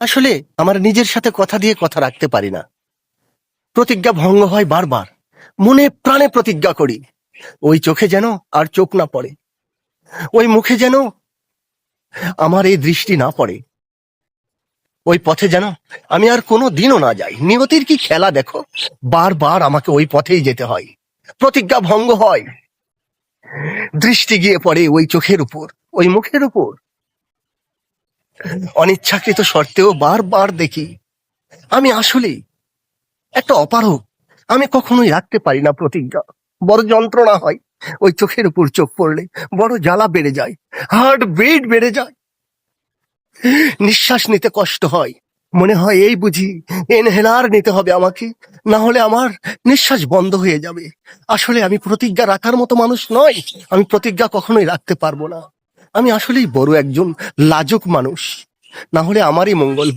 আসলে আমার নিজের সাথে কথা দিয়ে কথা রাখতে পারি না। প্রতিজ্ঞা ভঙ্গ হয় বারবার। মনে প্রাণে প্রতিজ্ঞা করি, ওই চোখে যেন আর চোখ না পড়ে, ওই মুখে যেন আমার এই দৃষ্টি না পড়ে, ওই পথে যেন আমি আর কোনো দিনও না যাই। নিয়তির কি খেলা দেখো, বারবার আমাকে ওই পথেই যেতে হয়। প্রতিজ্ঞা ভঙ্গ হয়, দৃষ্টি গিয়ে পড়ে ওই চোখের উপর, ওই মুখের উপর। অনিচ্ছাকৃত শর্তেও বারবার দেখি আমি আসলেই একটা অপারগ। আমি কখনোই রাখতে পারি না প্রতিজ্ঞা। বড় যন্ত্রণা হয় ওই চোখের উপর চোখ পড়লে, বড় জ্বালা বেড়ে যায়, হার্ট বিট বেড়ে যায়, নিঃশ্বাস নিতে কষ্ট হয়। মনে হয় এই বুঝি ইনহেলার নিতে হবে আমাকে, না হলে আমার নিঃশ্বাস বন্ধ হয়ে যাবে। আসলে আমি প্রতিজ্ঞা রাখার মতো মানুষ নই। আমি প্রতিজ্ঞা কখনোই রাখতে পারবো না। আমি আসলেই বড় একজন লাজুক মানুষ, না হলে আমারই মঙ্গল।